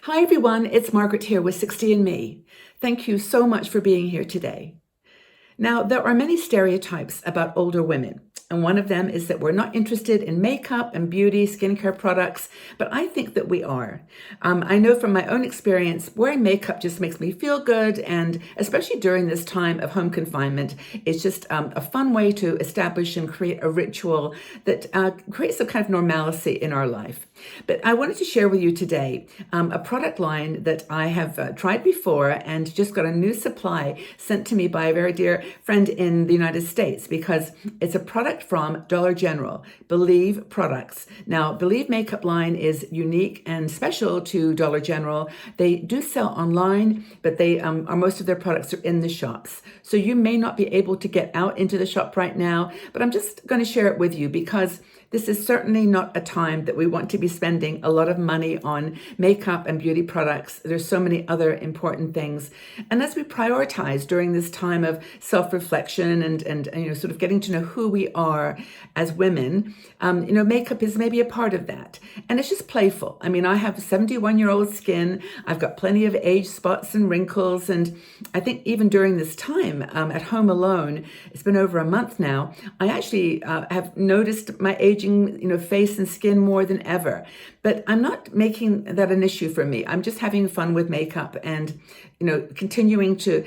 Hi everyone, it's Margaret here with 60andMe. Thank you so much for being here today. Now, there are many stereotypes about older women, and one of them is that we're not interested in makeup and beauty, skincare products, but I think that we are. I know from my own experience, wearing makeup just makes me feel good, and especially during this time of home confinement, it's just a fun way to establish and create a ritual that creates some kind of normalcy in our life. But I wanted to share with you today a product line that I have tried before and just got a new supply sent to me by a very dear friend in the United States, because it's a product from Dollar General, Believe products. Now, Believe makeup line is unique and special to Dollar General. They do sell online, but they are most of their products are in the shops. So you may not be able to get out into the shop right now, but I'm just going to share it with you because this is certainly not a time that we want to be spending a lot of money on makeup and beauty products. There's so many other important things. And as we prioritize during this time of self-reflection and sort of getting to know who we are as women, makeup is maybe a part of that. And it's just playful. I mean, I have 71-year-old skin. I've got plenty of age spots and wrinkles. And I think even during this time at home alone, it's been over a month now, I actually have noticed my aging, face and skin more than ever. But I'm not making that an issue for me. I'm just having fun with makeup and, continuing to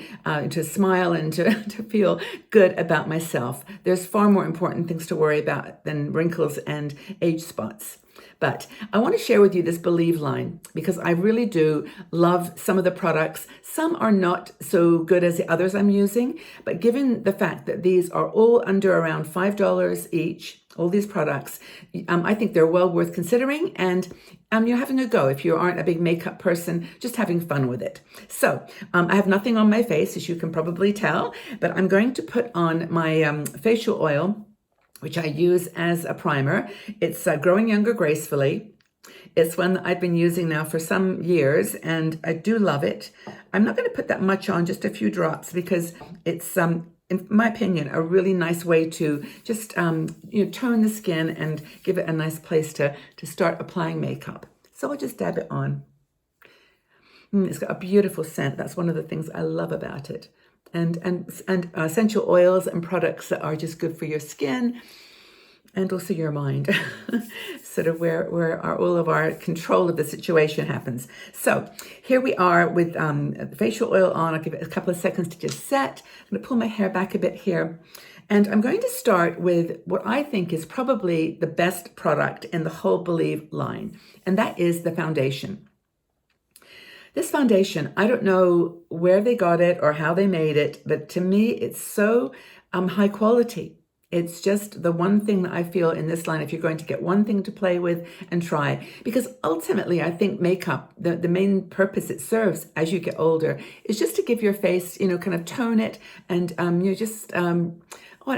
smile and to feel good about myself. There's far more important things to worry about than wrinkles and age spots. But I want to share with you this Believe line because I really do love some of the products. Some are not so good as the others I'm using, but given the fact that these are all under around $5 each, all these products, I think they're well worth considering, and you're having a go if you aren't a big makeup person, just having fun with it. So I have nothing on my face, as you can probably tell, but I'm going to put on my facial oil, which I use as a primer. It's Growing Younger Gracefully. It's one that I've been using now for some years, and I do love it. I'm not going to put that much on, just a few drops, because it's, in my opinion, a really nice way to just, tone the skin and give it a nice place to start applying makeup. So I'll just dab it on. It's got a beautiful scent. That's one of the things I love about it. And essential oils and products that are just good for your skin and also your mind, sort of where all of our control of the situation happens. So here we are with facial oil on. I'll give it a couple of seconds to just set. I'm going to pull my hair back a bit here. And I'm going to start with what I think is probably the best product in the whole Believe line, and that is the foundation. This foundation, I don't know where they got it or how they made it, but to me, it's so high quality. It's just the one thing that I feel in this line, if you're going to get one thing to play with and try, because ultimately I think makeup, the main purpose it serves as you get older is just to give your face, kind of tone it and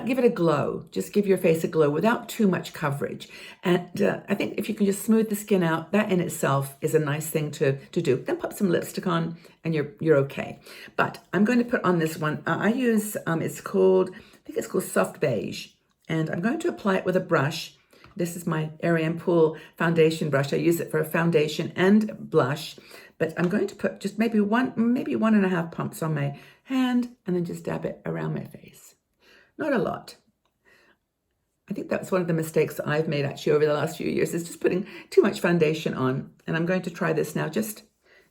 give it a glow. Just give your face a glow without too much coverage. And I think if you can just smooth the skin out, that in itself is a nice thing to do. Then pop some lipstick on and you're okay. But I'm going to put on this one. I use, I think it's called Soft Beige. And I'm going to apply it with a brush. This is my Ariane Pool foundation brush. I use it for a foundation and blush. But I'm going to put just maybe one and a half pumps on my hand and then just dab it around my face. Not a lot. I think that's one of the mistakes that I've made actually over the last few years, is just putting too much foundation on. And I'm going to try this now just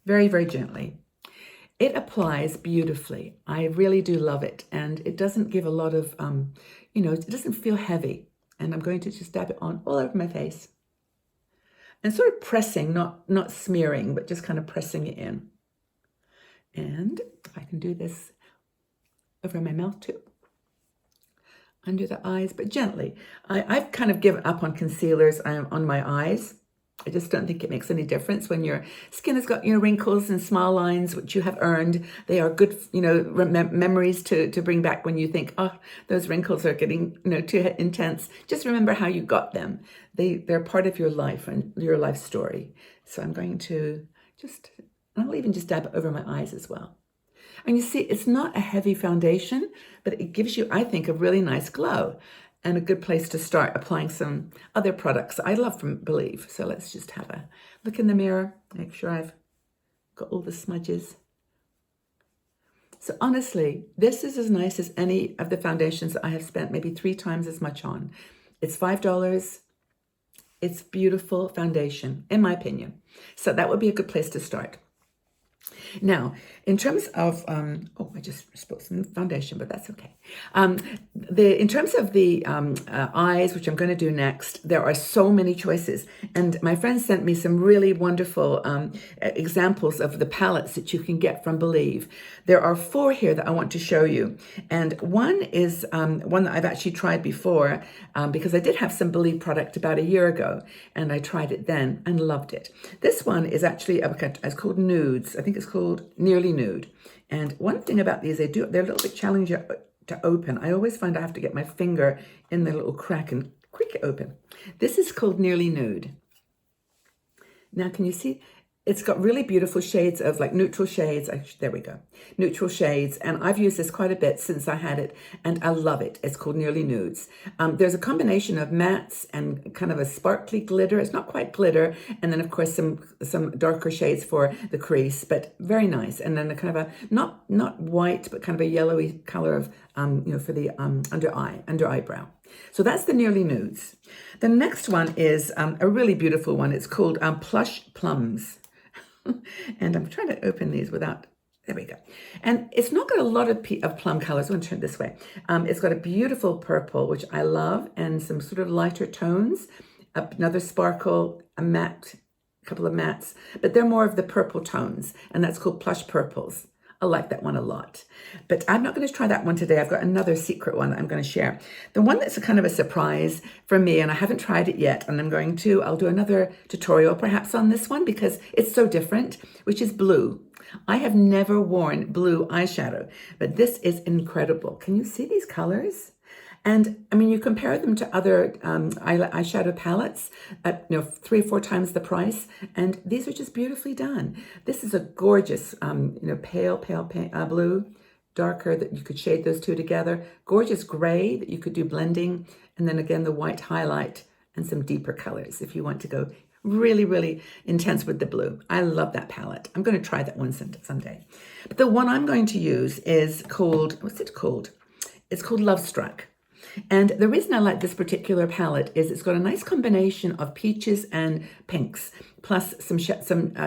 very, very gently. It applies beautifully. I really do love it. And it doesn't give a lot of, it doesn't feel heavy. And I'm going to just dab it on all over my face. And sort of pressing, not smearing, but just kind of pressing it in. And I can do this over my mouth too. Under the eyes, but gently. I've kind of given up on concealers on my eyes. I just don't think it makes any difference when your skin has got, wrinkles and smile lines, which you have earned. They are good, memories to bring back when you think, oh, those wrinkles are getting, too intense. Just remember how you got them. They're part of your life and your life story. So I'm going to I'll even just dab it over my eyes as well. And you see, it's not a heavy foundation, but it gives you, I think, a really nice glow and a good place to start applying some other products I love from Believe. So let's just have a look in the mirror, make sure I've got all the smudges. So honestly, this is as nice as any of the foundations that I have spent maybe 3 times as much on. It's $5. It's beautiful foundation, in my opinion. So that would be a good place to start. Now, in terms of, I just spilled some foundation, but that's okay. In terms of the eyes, which I'm going to do next, there are so many choices. And my friend sent me some really wonderful examples of the palettes that you can get from Believe. There are 4 here that I want to show you. And one is one that I've actually tried before because I did have some Believe product about a year ago. And I tried it then and loved it. This one is actually, it's called Nudes. I think it's called Nearly Nude. And one thing about these, they're a little bit challenging to open. I always find I have to get my finger in the little crack and quick it open. This is called Nearly Nude. Now, can you see? It's got really beautiful shades of like neutral shades. There we go. Neutral shades. And I've used this quite a bit since I had it. And I love it. It's called Nearly Nudes. There's a combination of mattes and kind of a sparkly glitter. It's not quite glitter. And then, of course, some darker shades for the crease. But very nice. And then a kind of a, not white, but kind of a yellowy color of, for the under eyebrow. So that's the Nearly Nudes. The next one is a really beautiful one. It's called Plush Plums. And I'm trying to open these without, there we go. And it's not got a lot of plum colors. I'm going to turn it this way. It's got a beautiful purple, which I love, and some sort of lighter tones, another sparkle, a matte, a couple of mattes, but they're more of the purple tones, and that's called Plush Purples. I like that one a lot. But I'm not going to try that one today. I've got another secret one that I'm going to share. The one that's a kind of a surprise for me, and I haven't tried it yet, and I'll do another tutorial perhaps on this one because it's so different, which is blue. I have never worn blue eyeshadow, but this is incredible. Can you see these colors? And I mean, you compare them to other eyeshadow palettes at 3 or 4 times the price, and these are just beautifully done. This is a gorgeous, pale blue, darker that you could shade those two together. Gorgeous gray that you could do blending, and then again the white highlight and some deeper colors if you want to go really, really intense with the blue. I love that palette. I'm going to try that one someday. But the one I'm going to use is called, what's it called? It's called Love Struck. And the reason I like this particular palette is it's got a nice combination of peaches and pinks, plus some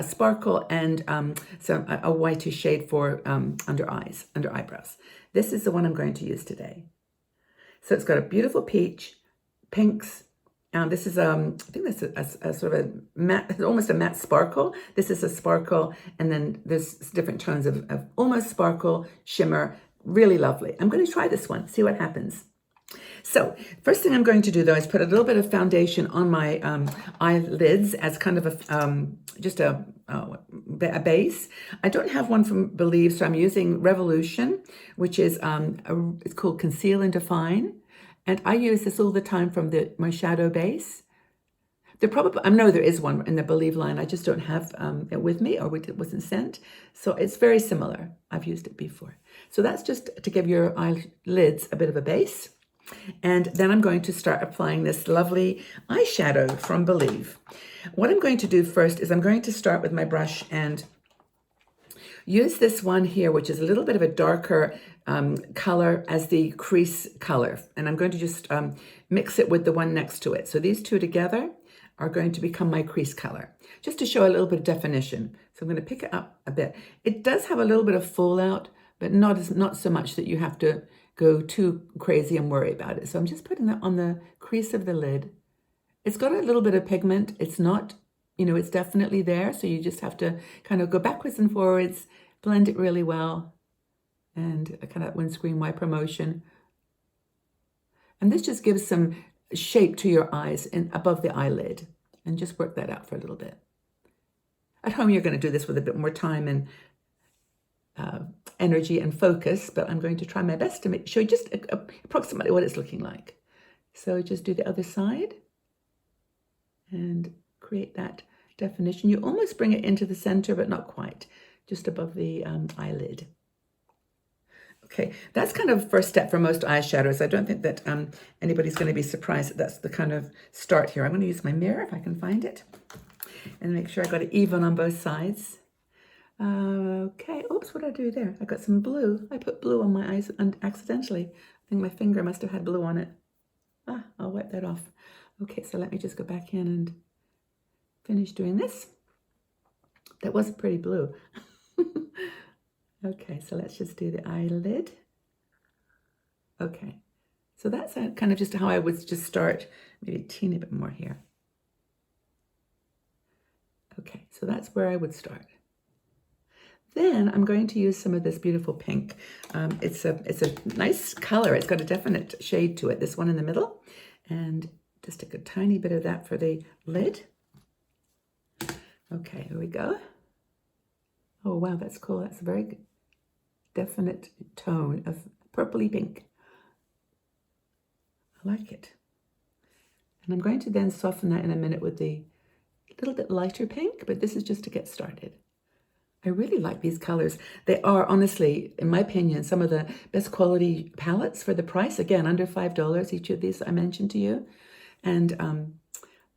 sparkle and a whitish shade for under eyebrows. This is the one I'm going to use today. So it's got a beautiful peach, pinks. This is I think that's a sort of a matte, almost a matte sparkle. This is a sparkle, and then there's different tones of almost sparkle, shimmer. Really lovely. I'm going to try this one, see what happens. So first thing I'm going to do though is put a little bit of foundation on my eyelids as kind of a base. I don't have one from Believe, so I'm using Revolution, which is it's called Conceal and Define, and I use this all the time from my shadow base. I know there is one in the Believe line. I just don't have it with me, or it wasn't sent. So it's very similar. I've used it before. So that's just to give your eyelids a bit of a base. And then I'm going to start applying this lovely eyeshadow from Believe. What I'm going to do first is I'm going to start with my brush and use this one here, which is a little bit of a darker color as the crease color. And I'm going to just mix it with the one next to it. So these two together are going to become my crease color, just to show a little bit of definition. So I'm going to pick it up a bit. It does have a little bit of fallout, but not so much that you have to go too crazy and worry about it. So I'm just putting that on the crease of the lid. It's got a little bit of pigment. It's not, it's definitely there. So you just have to kind of go backwards and forwards, blend it really well, and a kind of windscreen wiper motion. And this just gives some shape to your eyes and above the eyelid, and just work that out for a little bit. At home, you're going to do this with a bit more time and energy and focus, but I'm going to try my best to show you just approximately what it's looking like. So just do the other side and create that definition. You almost bring it into the center, but not quite, just above the eyelid. Okay, that's kind of first step for most eyeshadows. I don't think that anybody's going to be surprised that that's the kind of start here. I'm going to use my mirror if I can find it and make sure I got it even on both sides. Okay, oops, what did I do there? I got some blue. I put blue on my eyes accidentally. I think my finger must have had blue on it. I'll wipe that off. Okay, so let me just go back in and finish doing this. That was pretty blue. Okay, so let's just do the eyelid. Okay, so that's kind of just how I would just start, maybe a teeny bit more here. Okay, so that's where I would start. Then I'm going to use some of this beautiful pink. It's a nice color. It's got a definite shade to it. This one in the middle, and just take a tiny bit of that for the lid. Okay, here we go. Oh wow, that's cool. That's a very definite tone of purpley pink. I like it. And I'm going to then soften that in a minute with the little bit lighter pink, but this is just to get started. I really like these colors. They are, honestly, in my opinion, some of the best quality palettes for the price. Again, under $5 each of these I mentioned to you. And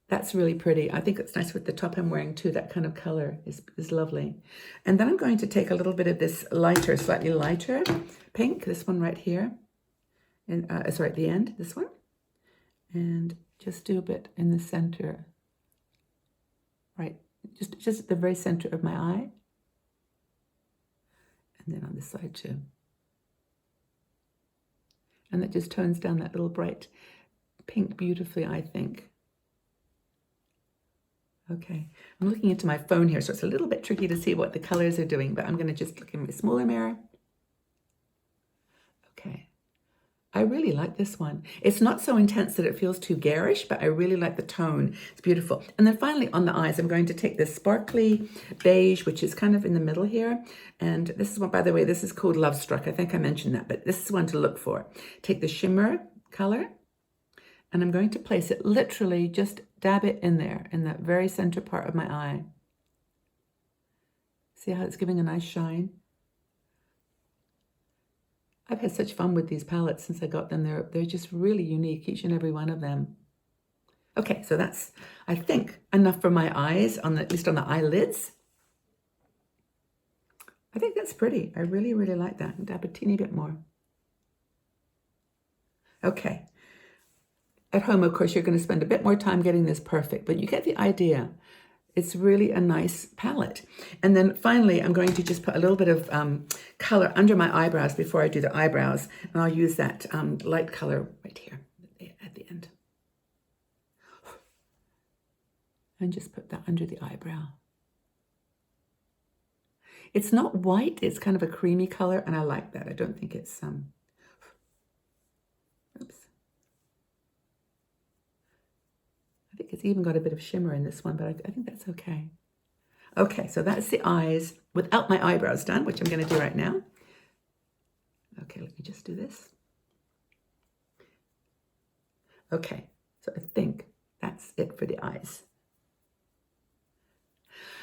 that's really pretty. I think it's nice with the top I'm wearing too. That kind of color is lovely. And then I'm going to take a little bit of this lighter, slightly lighter pink, this one right here. And sorry, at the end, this one. And just do a bit in the center. Right, just at the very center of my eye. And then on this side too. And that just tones down that little bright pink beautifully, I think. Okay, I'm looking into my phone here, so it's a little bit tricky to see what the colors are doing, but I'm going to just look in my smaller mirror. Okay, I really like this one. It's not so intense that it feels too garish, but I really like the tone. It's beautiful. And then finally on the eyes, I'm going to take this sparkly beige, which is kind of in the middle here. And this is one, by the way, this is called Love Struck. I think I mentioned that, but this is one to look for. Take the shimmer color, and I'm going to place it literally, just dab it in there, in that very center part of my eye. See how it's giving a nice shine? I've had such fun with these palettes since I got them. They're just really unique, each and every one of them. Okay, so that's, I think, enough for my eyes, at least on the eyelids. I think that's pretty. I really, really like that. Dab a teeny bit more. Okay. At home, of course, you're going to spend a bit more time getting this perfect, but you get the idea. It's really a nice palette. And then finally, I'm going to just put a little bit of color under my eyebrows before I do the eyebrows. And I'll use that light color right here at the end. And just put that under the eyebrow. It's not white, it's kind of a creamy color, and I like that. I don't think it's, oops. I think it's even got a bit of shimmer in this one, but I think that's okay. Okay, so that's the eyes without my eyebrows done, which I'm going to do right now. Okay, let me just do this. Okay, so I think that's it for the eyes.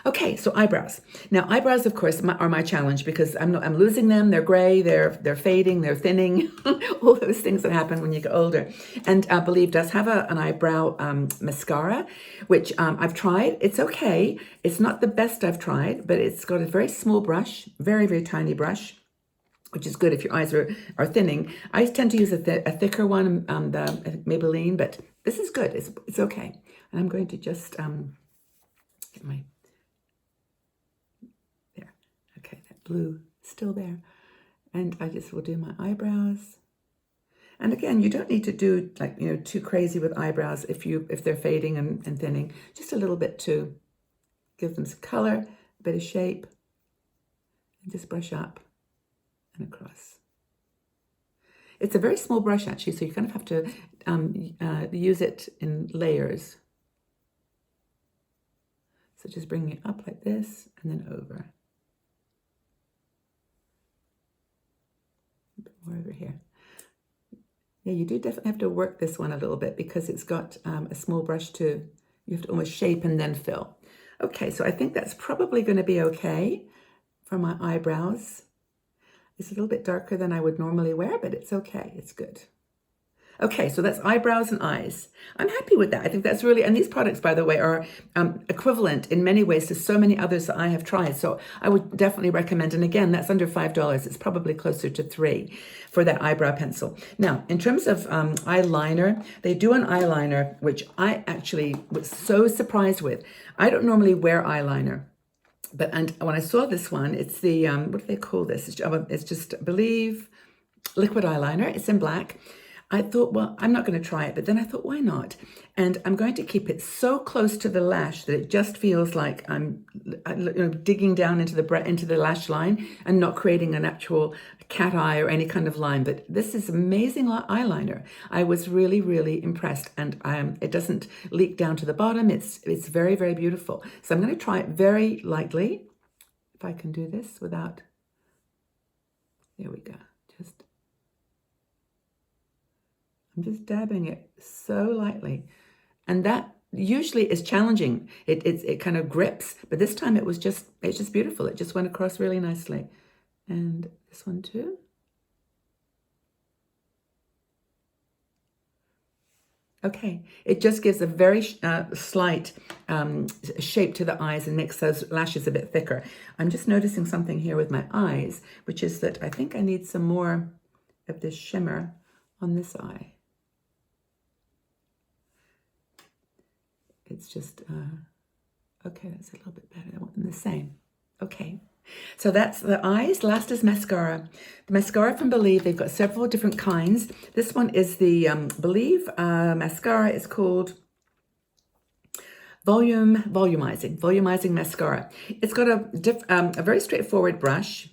Okay, so eyebrows. Now, eyebrows, of course, are my challenge because I'm losing them. They're gray, they're fading, they're thinning, all those things that happen when you get older. And Believe does have an eyebrow mascara, which I've tried. It's okay. It's not the best I've tried, but it's got a very small brush, very, very tiny brush, which is good if your eyes are thinning. I tend to use a thicker one, the Maybelline, but this is good. It's okay. And I'm going to just get my... blue still there, and I just will do my eyebrows. And again, you don't need to do too crazy with eyebrows if they're fading and thinning. Just a little bit to give them some color, a bit of shape, and just brush up and across. It's a very small brush actually, so you kind of have to use it in layers. So just bringing it up like this and then over. More over here. Yeah, you do definitely have to work this one a little bit because it's got a small brush you have to almost shape and then fill. Okay, so I think that's probably going to be okay for my eyebrows. It's a little bit darker than I would normally wear, but it's okay, it's good. Okay, so that's eyebrows and eyes. I'm happy with that. I think that's really, and these products, by the way, are equivalent in many ways to so many others that I have tried. So I would definitely recommend, and again, that's under $5. It's probably closer to $3 for that eyebrow pencil. Now, in terms of eyeliner, they do an eyeliner, which I actually was so surprised with. I don't normally wear eyeliner. And when I saw this one, it's the, what do they call this? It's just, I believe, liquid eyeliner. It's in black. I thought, well, I'm not going to try it, but then I thought, why not? And I'm going to keep it so close to the lash that it just feels like I'm digging down into the lash line and not creating an actual cat eye or any kind of line. But this is amazing eyeliner. I was really, really impressed, and it doesn't leak down to the bottom. It's very, very beautiful. So I'm going to try it very lightly. If I can do this without, there we go. I'm just dabbing it so lightly. And that usually is challenging. It kind of grips, but this time it's just beautiful. It just went across really nicely. And this one too. Okay, it just gives a very slight shape to the eyes and makes those lashes a bit thicker. I'm just noticing something here with my eyes, which is that I think I need some more of this shimmer on this eye. It's just, okay, that's a little bit better. I want them the same. Okay, so that's the eyes. Last is mascara. The mascara from Believe, they've got several different kinds. This one is the Believe mascara. It's called Volumizing Mascara. It's got a very straightforward brush,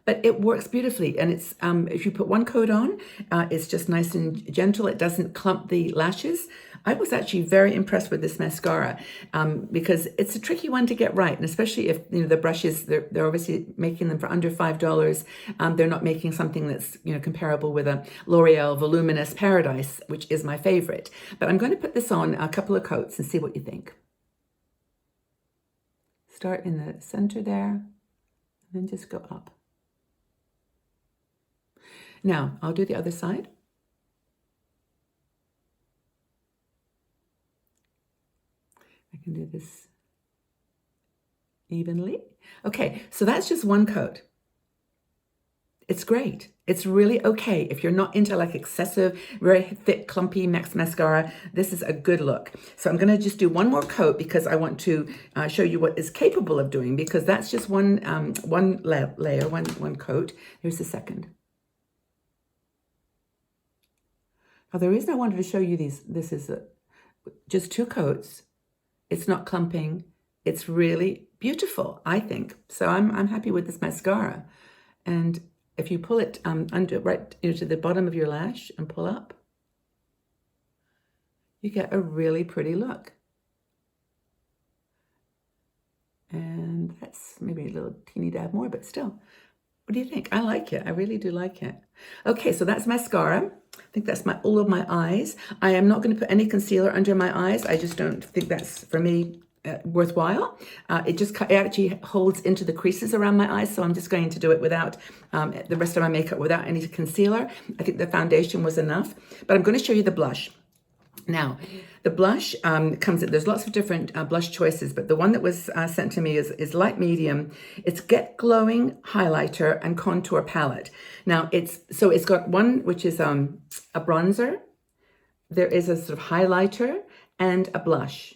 but it works beautifully. And it's if you put one coat on, it's just nice and gentle. It doesn't clump the lashes. I was actually very impressed with this mascara because it's a tricky one to get right, and especially if the brushes, they're obviously making them for under $5. They're not making something that's comparable with a L'Oreal Voluminous Paradise, which is my favorite. But I'm going to put this on a couple of coats and see what you think. Start in the center there, and then just go up. Now, I'll do the other side. I can do this evenly. Okay, so that's just one coat. It's great. It's really okay. If you're not into like excessive, very thick, clumpy mascara, this is a good look. So I'm going to just do one more coat because I want to show you what it's capable of doing, because that's just one layer, one coat. Here's the second. Now, the reason I wanted to show you this is just two coats. It's not clumping. It's really beautiful, I think. So I'm happy with this mascara. And if you pull it under right to the bottom of your lash and pull up, you get a really pretty look. And that's maybe a little teeny dab more, but still. What do you think? I like it. I really do like it. Okay, so that's mascara. I think that's all of my eyes. I am not going to put any concealer under my eyes. I just don't think that's, for me, worthwhile. It actually holds into the creases around my eyes, so I'm just going to do it without the rest of my makeup without any concealer. I think the foundation was enough, but I'm going to show you the blush. Now, the blush there's lots of different blush choices, but the one that was sent to me is light medium. It's Get Glowing Highlighter and Contour Palette. Now, it's got one which is a bronzer. There is a sort of highlighter and a blush.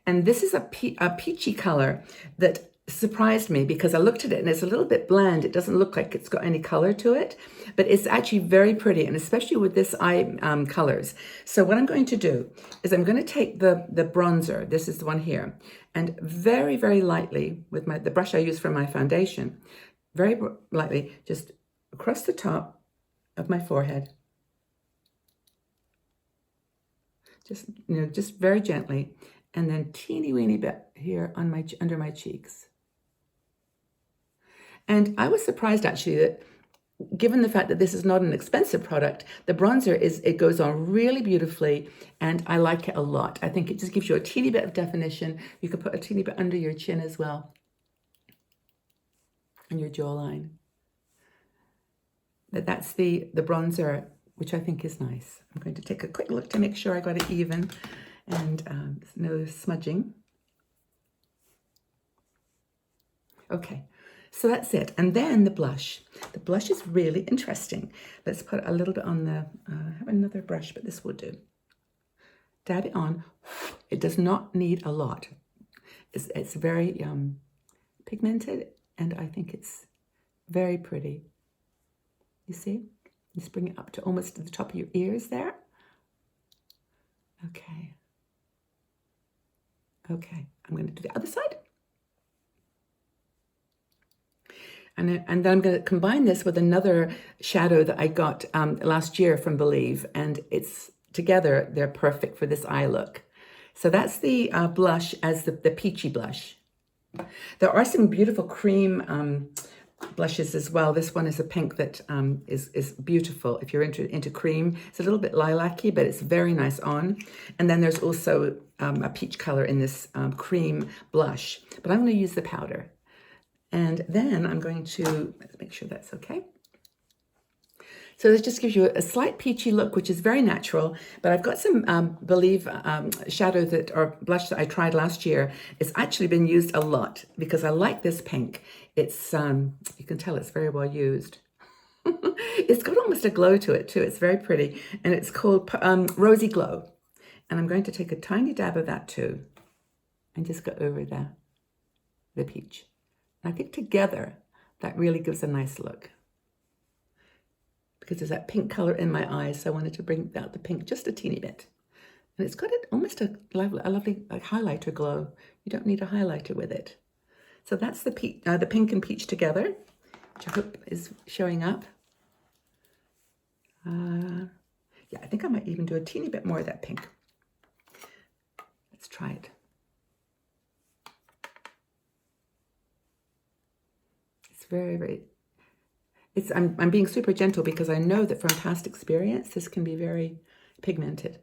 And this is a peachy color that surprised me because I looked at it and it's a little bit bland. It doesn't look like it's got any color to it, but it's actually very pretty, and especially with this eye colors. So what I'm going to do is I'm going to take the bronzer, this is the one here, and very, very lightly with the brush I use for my foundation, very lightly, just across the top of my forehead. Just very gently, and then teeny weeny bit here on under my cheeks. And I was surprised actually that, given the fact that this is not an expensive product, the bronzer it goes on really beautifully, and I like it a lot. I think it just gives you a teeny bit of definition. You can put a teeny bit under your chin as well, and your jawline. But that's the bronzer which I think is nice. I'm going to take a quick look to make sure I got it even and no smudging. Okay, so that's it. And then the blush. The blush is really interesting. Let's put a little bit on the, I have another brush, but this will do. Dab it on. It does not need a lot. It's very pigmented, and I think it's very pretty. You see? Just bring it up to almost to the top of your ears there. Okay. Okay, I'm going to do the other side. And then I'm going to combine this with another shadow that I got last year from Believe, and it's together, they're perfect for this eye look. So that's the blush as the peachy blush. There are some beautiful cream blushes as well. This one is a pink that is beautiful if you're into cream. It's a little bit lilac-y, but it's very nice on. And then there's also a peach color in this cream blush, but I'm going to use the powder. And then I'm going to, let's make sure that's okay. So this just gives you a slight peachy look, which is very natural, but I've got some Believe shadow or blush that I tried last year. It's actually been used a lot because I like this pink. It's, you can tell it's very well used. It's got almost a glow to it too. It's very pretty, and it's called Rosy Glow. And I'm going to take a tiny dab of that too and just go over the peach. I think together, that really gives a nice look. Because there's that pink color in my eyes, so I wanted to bring out the pink just a teeny bit. And it's got almost a lovely like highlighter glow. You don't need a highlighter with it. So that's the pink and peach together, which I hope is showing up. Yeah, I think I might even do a teeny bit more of that pink. Let's try it. Very, I'm being super gentle because I know that from past experience, this can be very pigmented.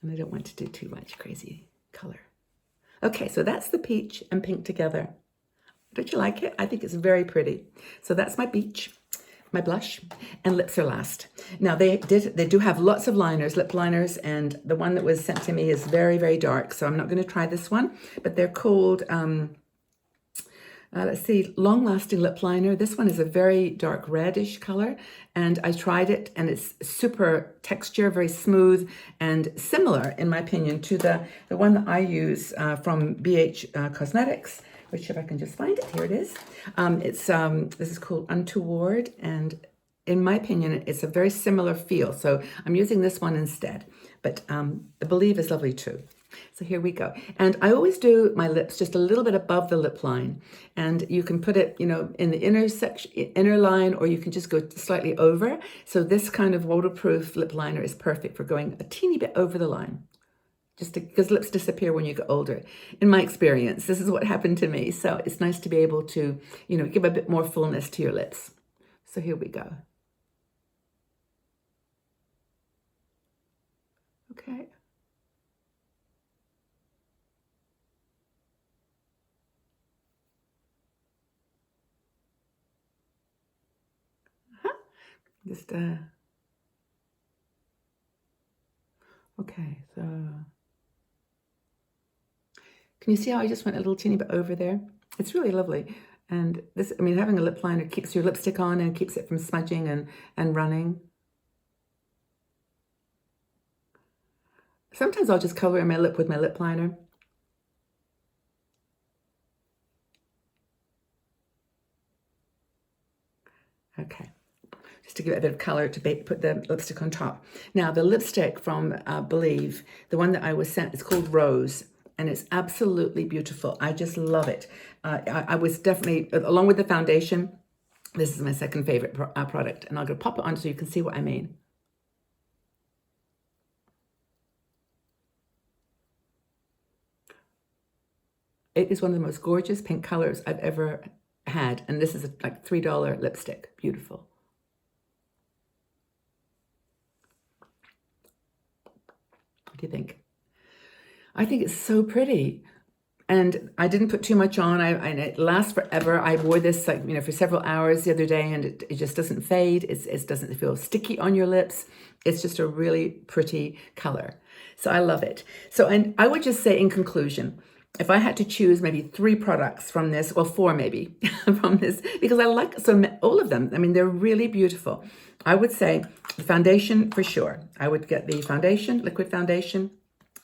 And I don't want to do too much crazy color. Okay, so that's the peach and pink together. Don't you like it? I think it's very pretty. So that's my my blush, and lips are last. Now they do have lots of liners, lip liners, and the one that was sent to me is very, very dark. So I'm not going to try this one, but they're called, let's see, Long Lasting Lip Liner. This one is a very dark reddish color, and I tried it, and it's super texture, very smooth, and similar, in my opinion, to the one that I use from BH Cosmetics, which if I can just find it, here it is. This is called Untoward, and in my opinion, it's a very similar feel. So I'm using this one instead, but the Believe is lovely too. So here we go. And I always do my lips just a little bit above the lip line. And you can put it, in the inner line, or you can just go slightly over. So this kind of waterproof lip liner is perfect for going a teeny bit over the line. Because lips disappear when you get older. In my experience, this is what happened to me. So it's nice to be able to, give a bit more fullness to your lips. So here we go. Okay. Just, okay, so, can you see how I just went a little teeny bit over there? It's really lovely. And this, having a lip liner keeps your lipstick on and keeps it from smudging and running. Sometimes I'll just color in my lip with my lip liner. Okay. Just to give it a bit of color to put the lipstick on top. Now, the lipstick from Believe, the one that I was sent, is called Rose, and it's absolutely beautiful. I just love it. I was definitely, along with the foundation, this is my second favorite product, and I'm going to pop it on so you can see what I mean. It is one of the most gorgeous pink colors I've ever had, and this is a like $3 lipstick. Beautiful. What do you think? I think it's so pretty. And I didn't put too much on. And it lasts forever. I wore this like, for several hours the other day, and it just doesn't fade. It doesn't feel sticky on your lips. It's just a really pretty color. So I love it. So, and I would just say in conclusion, if I had to choose maybe 3 products from this, well, 4 maybe from this, because I like all of them. I mean, they're really beautiful. I would say the foundation for sure. I would get the foundation, liquid foundation.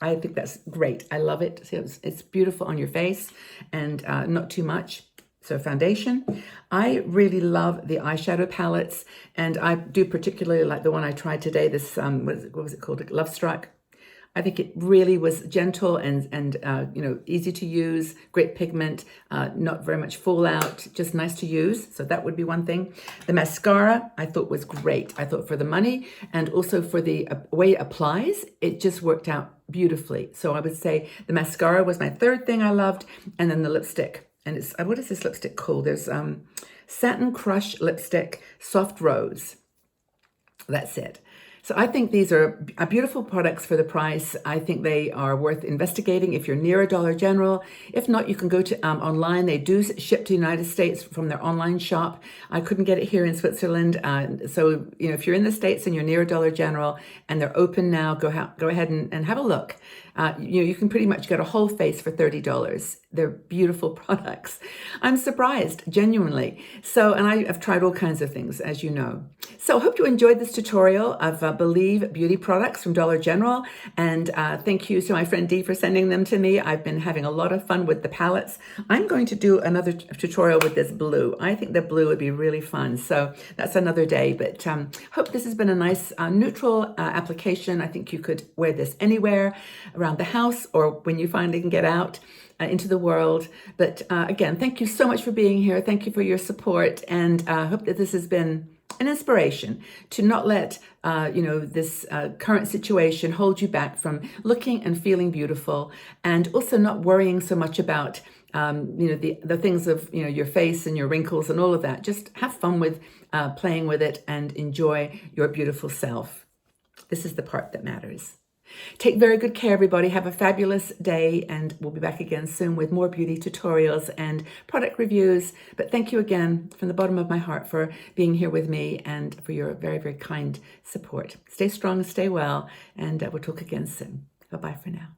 I think that's great. I love it. It's beautiful on your face and not too much. So foundation. I really love the eyeshadow palettes, and I do particularly like the one I tried today, this, what was it called? Love Struck. I think it really was gentle and easy to use, great pigment, not very much fallout, just nice to use. So that would be one thing. The mascara I thought was great. I thought for the money and also for the way it applies, it just worked out beautifully. So I would say the mascara was my 3rd thing I loved, and then the lipstick. And it's, what is this lipstick called? There's Satin Crush Lipstick, Soft Rose. That's it. So I think these are beautiful products for the price. I think they are worth investigating if you're near a Dollar General. If not, you can go to online. They do ship to the United States from their online shop. I couldn't get it here in Switzerland. So, if you're in the States and you're near a Dollar General and they're open now, go ahead and have a look. You can pretty much get a whole face for $30. They're beautiful products. I'm surprised, genuinely. So, and I've tried all kinds of things, as you know. So I hope you enjoyed this tutorial of Believe beauty products from Dollar General. And thank you to my friend Dee for sending them to me. I've been having a lot of fun with the palettes. I'm going to do another tutorial with this blue. I think the blue would be really fun. So that's another day. But hope this has been a nice neutral application. I think you could wear this anywhere around the house or when you finally can get out into the world. But again, thank you so much for being here. Thank you for your support, and I hope that this has been an inspiration to not let this current situation hold you back from looking and feeling beautiful, and also not worrying so much about the things of your face and your wrinkles and all of that. Just have fun with playing with it and enjoy your beautiful self. This is the part that matters. Take very good care, everybody. Have a fabulous day, and we'll be back again soon with more beauty tutorials and product reviews. But thank you again from the bottom of my heart for being here with me and for your very, very kind support. Stay strong, stay well, and we'll talk again soon. Bye-bye for now.